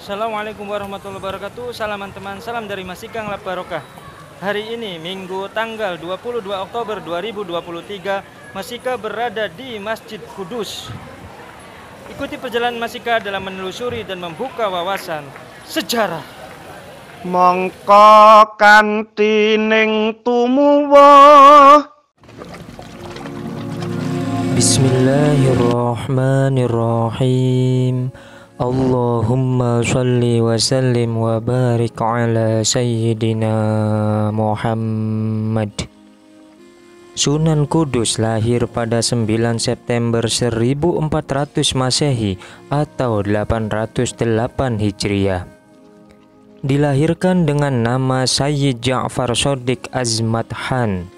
Assalamualaikum warahmatullahi wabarakatuh. Salam teman, salam dari Masikang La Barokah. Hari ini Minggu tanggal 22 Oktober 2023, Masika berada di Masjid Kudus. Ikuti perjalanan Masika dalam menelusuri dan membuka wawasan sejarah. Mongko kanthi ning tumuwuh. Bismillahirrahmanirrahim. Allahumma sholli wa sallim wa barik ala sayyidina Muhammad. Sunan Kudus lahir pada 9 September 1400 Masehi atau 808 Hijriah. Dilahirkan dengan nama Sayyid Ja'far Shodiq Azmat Khan.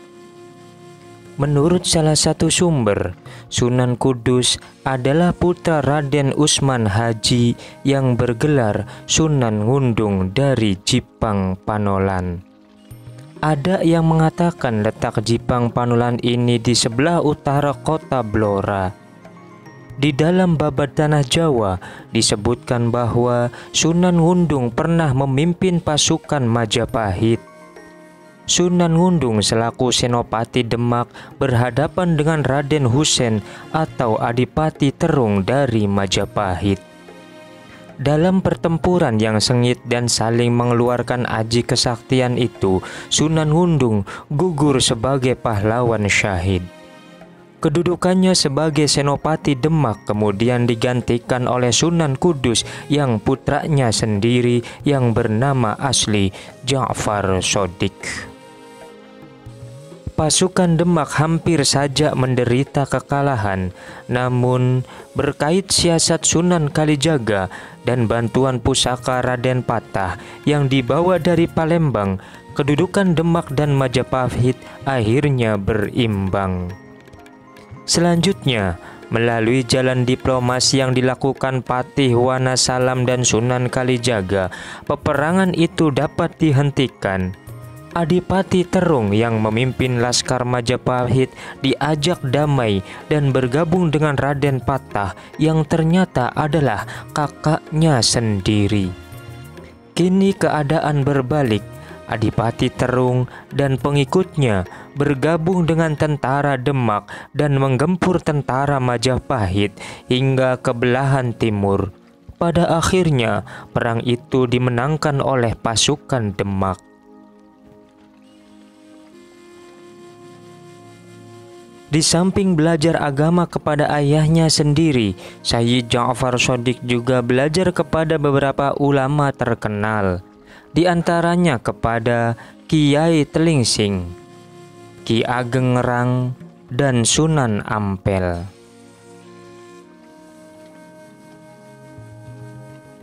Menurut salah satu sumber, Sunan Kudus adalah putra Raden Usman Haji yang bergelar Sunan Ngundung dari Jipang Panolan. Ada yang mengatakan letak Jipang Panolan ini di sebelah utara kota Blora. Di dalam Babad Tanah Jawa disebutkan bahwa Sunan Ngundung pernah memimpin pasukan Majapahit. Sunan Ngundung selaku Senopati Demak berhadapan dengan Raden Husein atau Adipati Terung dari Majapahit. Dalam pertempuran yang sengit dan saling mengeluarkan aji kesaktian itu, Sunan Ngundung gugur sebagai pahlawan syahid. Kedudukannya sebagai Senopati Demak kemudian digantikan oleh Sunan Kudus yang putranya sendiri yang bernama asli Ja'far Shodiq. Pasukan Demak hampir saja menderita kekalahan, namun berkait siasat Sunan Kalijaga dan bantuan pusaka Raden Patah yang dibawa dari Palembang, kedudukan Demak dan Majapahit akhirnya berimbang. Selanjutnya, melalui jalan diplomasi yang dilakukan Patih Wanasalam dan Sunan Kalijaga, peperangan itu dapat dihentikan. Adipati Terung yang memimpin Laskar Majapahit diajak damai dan bergabung dengan Raden Patah yang ternyata adalah kakaknya sendiri. Kini keadaan berbalik. Adipati Terung dan pengikutnya bergabung dengan tentara Demak dan menggempur tentara Majapahit hingga ke belahan timur. Pada akhirnya, perang itu dimenangkan oleh pasukan Demak. Di samping belajar agama kepada ayahnya sendiri, Sayyid Ja'far Shodiq juga belajar kepada beberapa ulama terkenal, di antaranya kepada Kiai Telingsing, Ki Ageng Ngerang, dan Sunan Ampel.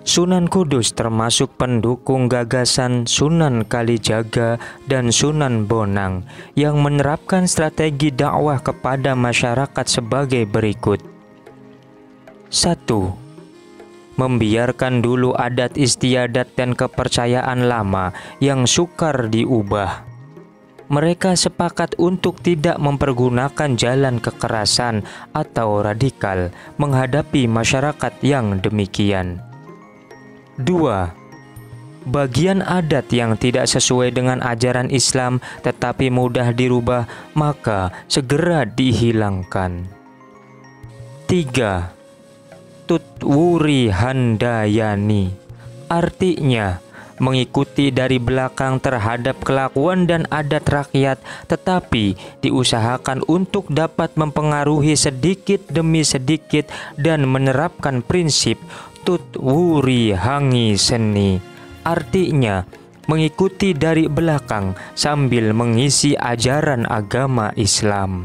Sunan Kudus termasuk pendukung gagasan Sunan Kalijaga dan Sunan Bonang yang menerapkan strategi dakwah kepada masyarakat sebagai berikut. 1. Membiarkan dulu adat istiadat dan kepercayaan lama yang sukar diubah. Mereka sepakat untuk tidak mempergunakan jalan kekerasan atau radikal menghadapi masyarakat yang demikian. 2. Bagian adat yang tidak sesuai dengan ajaran Islam tetapi mudah dirubah, maka segera dihilangkan. 3. Tutwuri Handayani, artinya mengikuti dari belakang terhadap kelakuan dan adat rakyat, tetapi diusahakan untuk dapat mempengaruhi sedikit demi sedikit dan menerapkan prinsip Tutwuri Hangi Seni, artinya mengikuti dari belakang sambil mengisi ajaran agama Islam.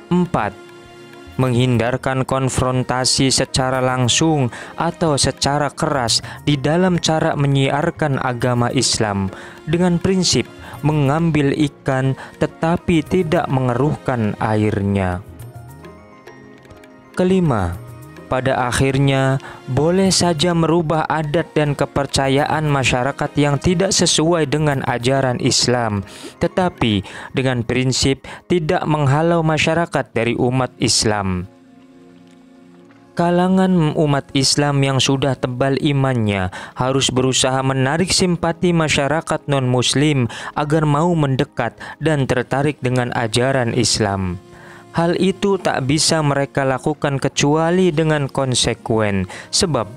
4. Menghindarkan konfrontasi secara langsung atau secara keras di dalam cara menyiarkan agama Islam dengan prinsip mengambil ikan tetapi tidak mengeruhkan airnya. 5. Pada akhirnya, boleh saja merubah adat dan kepercayaan masyarakat yang tidak sesuai dengan ajaran Islam, tetapi dengan prinsip tidak menghalau masyarakat dari umat Islam. Kalangan umat Islam yang sudah tebal imannya harus berusaha menarik simpati masyarakat non-muslim agar mau mendekat dan tertarik dengan ajaran Islam. Hal itu tak bisa mereka lakukan kecuali dengan konsekuen, sebab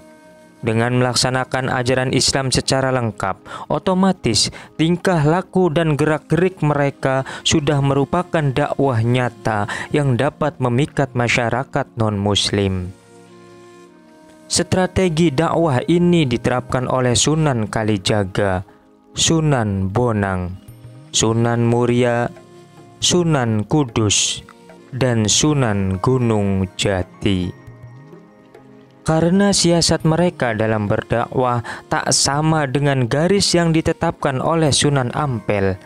dengan melaksanakan ajaran Islam secara lengkap, otomatis tingkah laku dan gerak-gerik mereka sudah merupakan dakwah nyata yang dapat memikat masyarakat non-muslim. Strategi dakwah ini diterapkan oleh Sunan Kalijaga, Sunan Bonang, Sunan Muria, Sunan Kudus, dan Sunan Gunung Jati. Karena siasat mereka dalam berdakwah tak sama dengan garis yang ditetapkan oleh Sunan Ampel,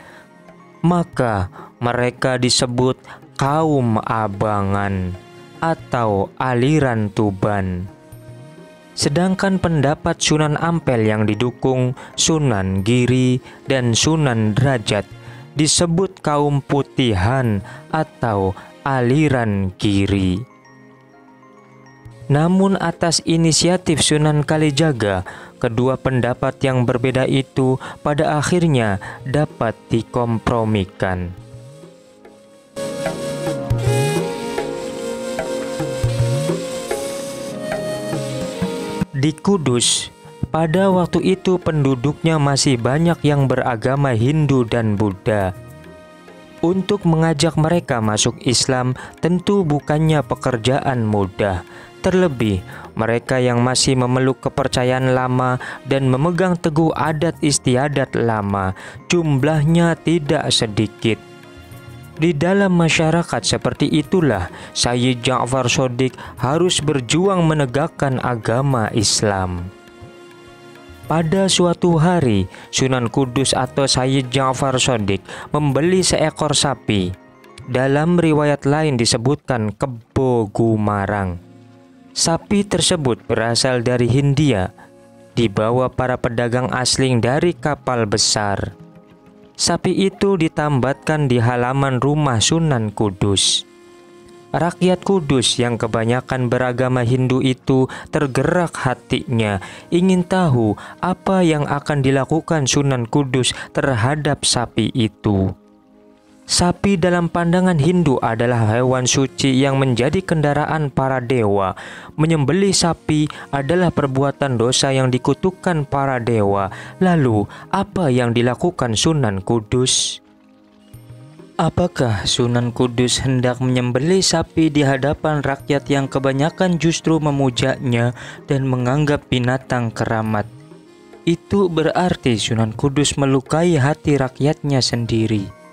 maka mereka disebut kaum abangan atau aliran Tuban. Sedangkan pendapat Sunan Ampel yang didukung Sunan Giri dan Sunan Derajat disebut kaum putihan atau aliran Giri. Namun atas inisiatif Sunan Kalijaga, kedua pendapat yang berbeda itu pada akhirnya dapat dikompromikan. Di Kudus, pada waktu itu penduduknya masih banyak yang beragama Hindu dan Buddha. Untuk mengajak mereka masuk Islam tentu bukannya pekerjaan mudah. Terlebih, mereka yang masih memeluk kepercayaan lama dan memegang teguh adat istiadat lama, jumlahnya tidak sedikit. Di dalam masyarakat seperti itulah Sayyid Ja'far Shodiq harus berjuang menegakkan agama Islam. Pada suatu hari, Sunan Kudus atau Sayyid Ja'far Shodiq membeli seekor sapi. Dalam riwayat lain disebutkan kebo Gumarang. Sapi tersebut berasal dari Hindia, dibawa para pedagang asing dari kapal besar. Sapi itu ditambatkan di halaman rumah Sunan Kudus. Rakyat Kudus yang kebanyakan beragama Hindu itu tergerak hatinya, ingin tahu apa yang akan dilakukan Sunan Kudus terhadap sapi itu. Sapi dalam pandangan Hindu adalah hewan suci yang menjadi kendaraan para dewa. Menyembelih sapi adalah perbuatan dosa yang dikutukkan para dewa. Lalu, apa yang dilakukan Sunan Kudus? Apakah Sunan Kudus hendak menyembelih sapi di hadapan rakyat yang kebanyakan justru memujanya dan menganggap binatang keramat? Itu berarti Sunan Kudus melukai hati rakyatnya sendiri.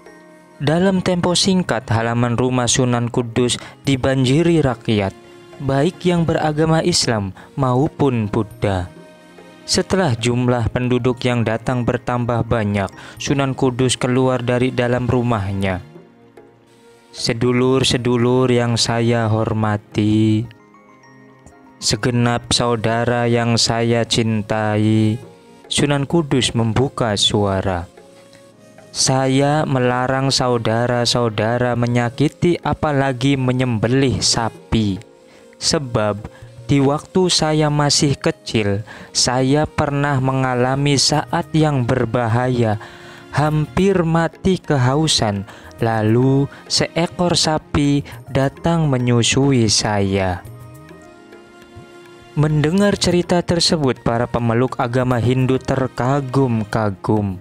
Dalam tempo singkat, halaman rumah Sunan Kudus dibanjiri rakyat, baik yang beragama Islam maupun Buddha. Setelah jumlah penduduk yang datang bertambah banyak, Sunan Kudus keluar dari dalam rumahnya. Sedulur-sedulur yang saya hormati, segenap saudara yang saya cintai, Sunan Kudus membuka suara. Saya melarang saudara-saudara menyakiti apalagi menyembelih sapi. Sebab di waktu saya masih kecil, saya pernah mengalami saat yang berbahaya, hampir mati kehausan. Lalu seekor sapi datang menyusui saya. Mendengar cerita tersebut, para pemeluk agama Hindu terkagum-kagum.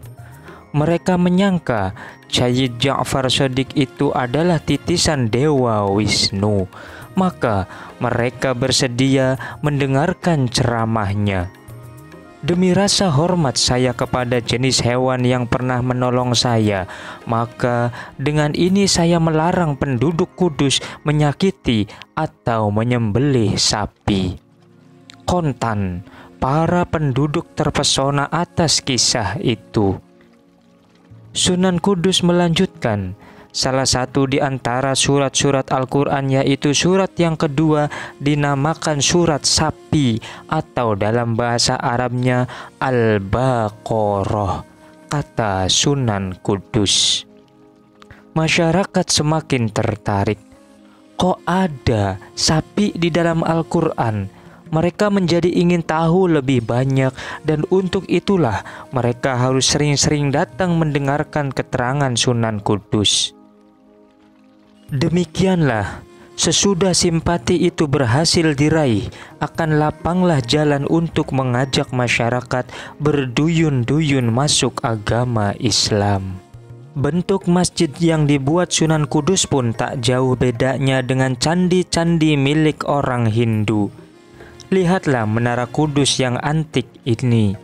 Mereka menyangka Sayyid Ja'far Shodiq itu adalah titisan Dewa Wisnu. Maka mereka bersedia mendengarkan ceramahnya. Demi rasa hormat saya kepada jenis hewan yang pernah menolong saya, maka dengan ini saya melarang penduduk Kudus menyakiti atau menyembelih sapi. Kontan, para penduduk terpesona atas kisah itu. Sunan Kudus melanjutkan, salah satu di antara surat-surat Al-Quran, yaitu surat yang kedua, dinamakan surat sapi atau dalam bahasa Arabnya Al-Baqarah, kata Sunan Kudus. Masyarakat semakin tertarik. kok ada sapi di dalam Al-Quran? Mereka menjadi ingin tahu lebih banyak, dan untuk itulah mereka harus sering-sering datang mendengarkan keterangan Sunan Kudus. Demikianlah, sesudah simpati itu berhasil diraih, akan lapanglah jalan untuk mengajak masyarakat berduyun-duyun masuk agama Islam. Bentuk masjid yang dibuat Sunan Kudus pun tak jauh bedanya dengan candi-candi milik orang Hindu. Lihatlah Menara Kudus yang antik ini,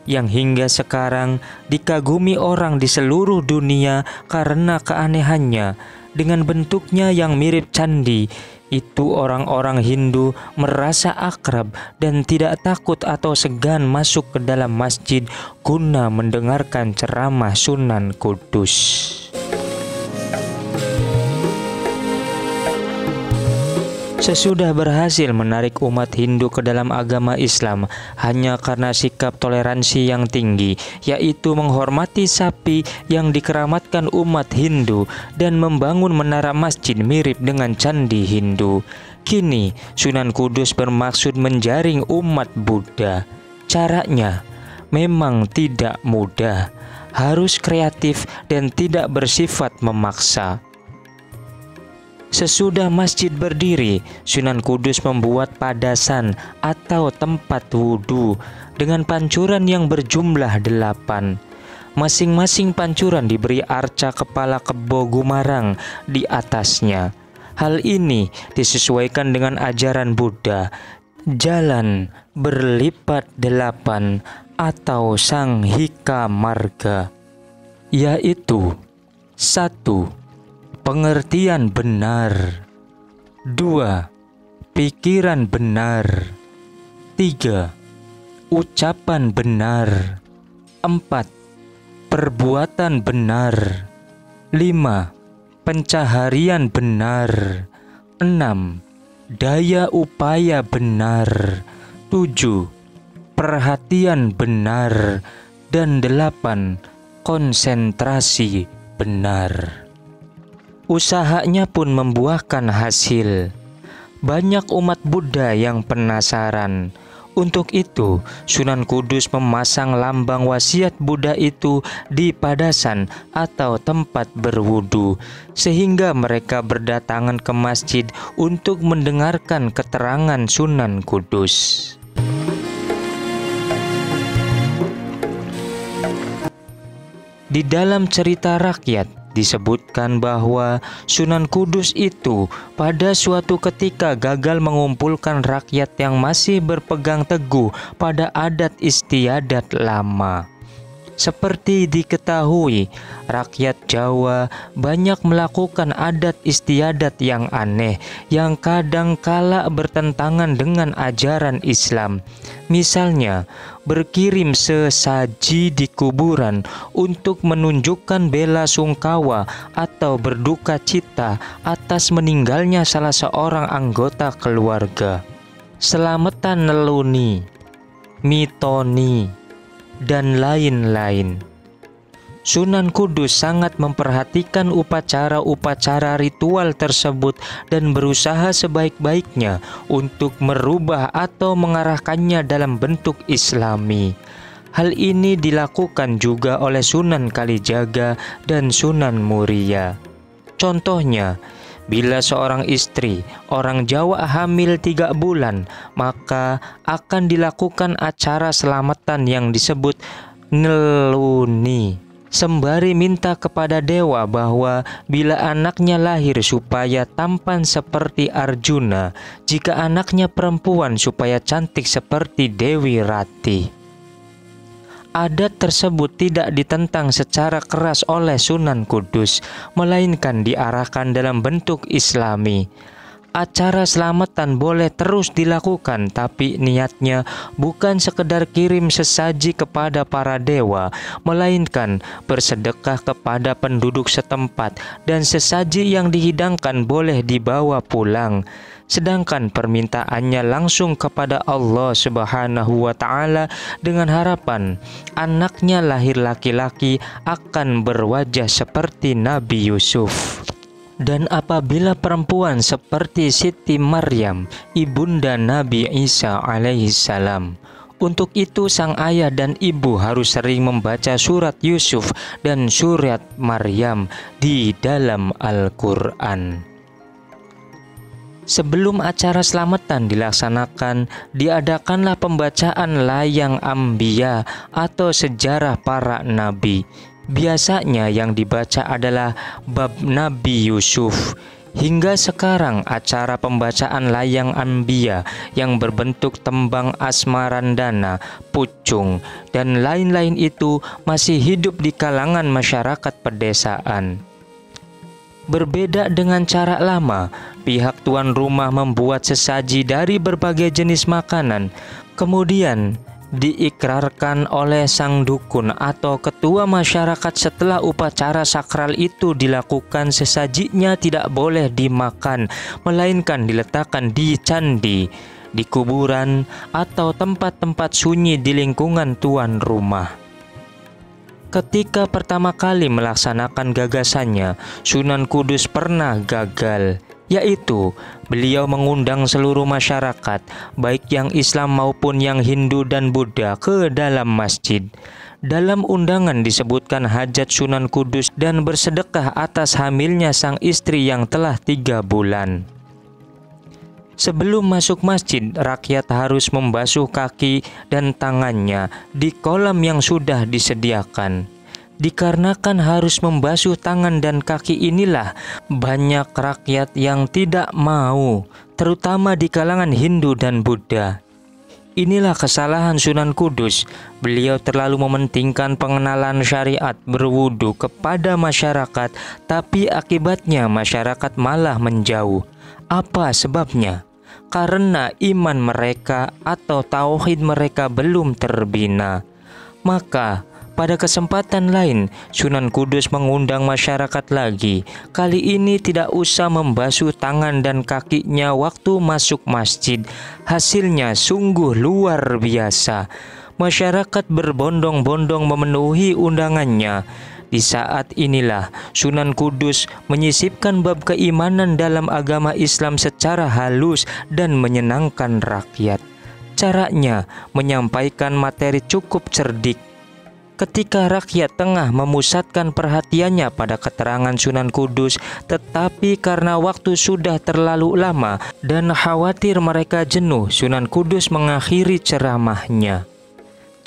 yang hingga sekarang dikagumi orang di seluruh dunia karena keanehannya. Dengan bentuknya yang mirip candi, itu orang-orang Hindu merasa akrab dan tidak takut atau segan masuk ke dalam masjid guna mendengarkan ceramah Sunan Kudus. Sesudah berhasil menarik umat Hindu ke dalam agama Islam hanya karena sikap toleransi yang tinggi, yaitu menghormati sapi yang dikeramatkan umat Hindu dan membangun menara masjid mirip dengan candi Hindu, kini Sunan Kudus bermaksud menjaring umat Buddha. Caranya memang tidak mudah, harus kreatif dan tidak bersifat memaksa. Sesudah masjid berdiri, Sunan Kudus membuat padasan atau tempat wudhu dengan pancuran yang berjumlah 8. Masing-masing pancuran diberi arca kepala kebo gumarang di atasnya. Hal ini disesuaikan dengan ajaran Buddha, jalan berlipat 8 atau Sanghika Marga, yaitu 1. Pengertian benar. 2. Pikiran benar. 3. Ucapan benar. 4. Perbuatan benar. 5. Pencaharian benar. 6. Daya upaya benar. 7. Perhatian benar. Dan 8. Konsentrasi benar. Usahanya pun membuahkan hasil. Banyak umat Buddha yang penasaran. Untuk itu, Sunan Kudus memasang lambang wasiat Buddha itu di padasan atau tempat berwudu, sehingga mereka berdatangan ke masjid untuk mendengarkan keterangan Sunan Kudus. Di dalam cerita rakyat disebutkan bahwa Sunan Kudus itu pada suatu ketika gagal mengumpulkan rakyat yang masih berpegang teguh pada adat istiadat lama. Seperti diketahui, rakyat Jawa banyak melakukan adat istiadat yang aneh yang kadangkala bertentangan dengan ajaran Islam. Misalnya, berkirim sesaji di kuburan untuk menunjukkan bela sungkawa atau berduka cita atas meninggalnya salah seorang anggota keluarga. Selamatan neluni, mitoni, dan lain-lain. Sunan Kudus sangat memperhatikan upacara-upacara ritual tersebut dan berusaha sebaik-baiknya untuk merubah atau mengarahkannya dalam bentuk Islami. Hal ini dilakukan juga oleh Sunan Kalijaga dan Sunan Muria. Contohnya, bila seorang istri orang Jawa hamil 3 bulan, maka akan dilakukan acara selamatan yang disebut neluni, sembari minta kepada dewa bahwa bila anaknya lahir supaya tampan seperti Arjuna, jika anaknya perempuan supaya cantik seperti Dewi Rati. Adat tersebut tidak ditentang secara keras oleh Sunan Kudus, melainkan diarahkan dalam bentuk Islami. Acara selamatan boleh terus dilakukan, tapi niatnya bukan sekedar kirim sesaji kepada para dewa, melainkan bersedekah kepada penduduk setempat, dan sesaji yang dihidangkan boleh dibawa pulang. Sedangkan permintaannya langsung kepada Allah Subhanahu wa Ta'ala dengan harapan anaknya lahir laki-laki akan berwajah seperti Nabi Yusuf. Dan apabila perempuan seperti Siti Maryam, ibunda Nabi Isa alaihissalam, untuk itu sang ayah dan ibu harus sering membaca surat Yusuf dan surat Maryam di dalam Al-Quran. Sebelum acara selamatan dilaksanakan, diadakanlah pembacaan layang Ambiya atau sejarah para nabi. Biasanya yang dibaca adalah bab Nabi Yusuf. Hingga sekarang acara pembacaan layang Ambiya yang berbentuk tembang asmarandana, pucung, dan lain-lain itu masih hidup di kalangan masyarakat pedesaan. Berbeda dengan cara lama, pihak tuan rumah membuat sesaji dari berbagai jenis makanan, kemudian diikrarkan oleh sang dukun atau ketua masyarakat. Setelah upacara sakral itu dilakukan, sesajinya tidak boleh dimakan, melainkan diletakkan di candi, di kuburan, atau tempat-tempat sunyi di lingkungan tuan rumah. Ketika pertama kali melaksanakan gagasannya, Sunan Kudus pernah gagal, yaitu beliau mengundang seluruh masyarakat, baik yang Islam maupun yang Hindu dan Buddha, ke dalam masjid. Dalam undangan disebutkan hajat Sunan Kudus dan bersedekah atas hamilnya sang istri yang telah 3 bulan. Sebelum masuk masjid, rakyat harus membasuh kaki dan tangannya di kolam yang sudah disediakan. Dikarenakan harus membasuh tangan dan kaki inilah, banyak rakyat yang tidak mau, terutama di kalangan Hindu dan Buddha. Inilah kesalahan Sunan Kudus. Beliau terlalu mementingkan pengenalan syariat berwudu kepada masyarakat, tapi akibatnya masyarakat malah menjauh. Apa sebabnya? Karena iman mereka atau tauhid mereka belum terbina. Maka pada kesempatan lain, Sunan Kudus mengundang masyarakat lagi. Kali ini tidak usah membasuh tangan dan kakinya waktu masuk masjid. Hasilnya sungguh luar biasa. Masyarakat berbondong-bondong memenuhi undangannya. Di saat inilah Sunan Kudus menyisipkan bab keimanan dalam agama Islam secara halus dan menyenangkan rakyat. Caranya menyampaikan materi cukup cerdik. Ketika rakyat tengah memusatkan perhatiannya pada keterangan Sunan Kudus, tetapi karena waktu sudah terlalu lama dan khawatir mereka jenuh, Sunan Kudus mengakhiri ceramahnya.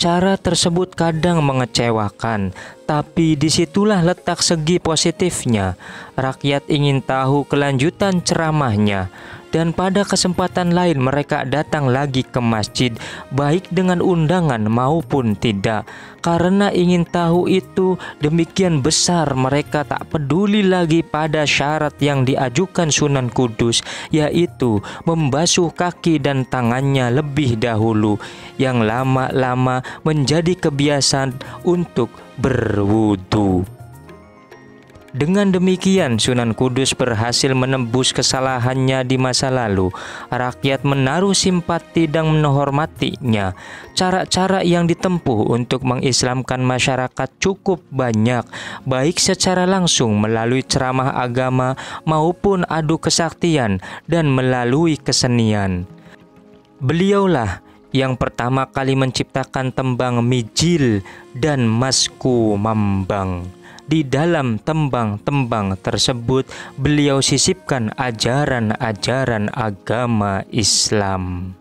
Cara tersebut kadang mengecewakan, tapi disitulah letak segi positifnya. Rakyat ingin tahu kelanjutan ceramahnya. Dan pada kesempatan lain mereka datang lagi ke masjid, baik dengan undangan maupun tidak. Karena ingin tahu itu demikian besar, mereka tak peduli lagi pada syarat yang diajukan Sunan Kudus, yaitu membasuh kaki dan tangannya lebih dahulu, yang lama-lama menjadi kebiasaan untuk berwudu. Dengan demikian, Sunan Kudus berhasil menembus kesalahannya di masa lalu. Rakyat menaruh simpati dan menghormatinya. Cara-cara yang ditempuh untuk mengislamkan masyarakat cukup banyak, baik secara langsung melalui ceramah agama maupun adu kesaktian dan melalui kesenian. Beliaulah yang pertama kali menciptakan tembang Mijil dan Masku Mambang. Di dalam tembang-tembang tersebut, beliau sisipkan ajaran-ajaran agama Islam.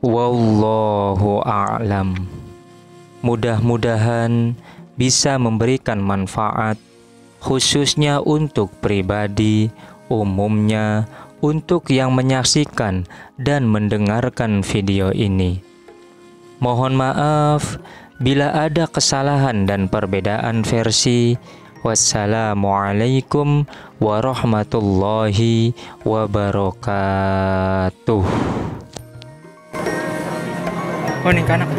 Wallahu a'lam. Mudah-mudahan bisa memberikan manfaat, khususnya untuk pribadi, umumnya untuk yang menyaksikan dan mendengarkan video ini. Mohon maaf bila ada kesalahan dan perbedaan versi. Wassalamualaikum warahmatullahi wabarakatuh. Oh, ini kanak.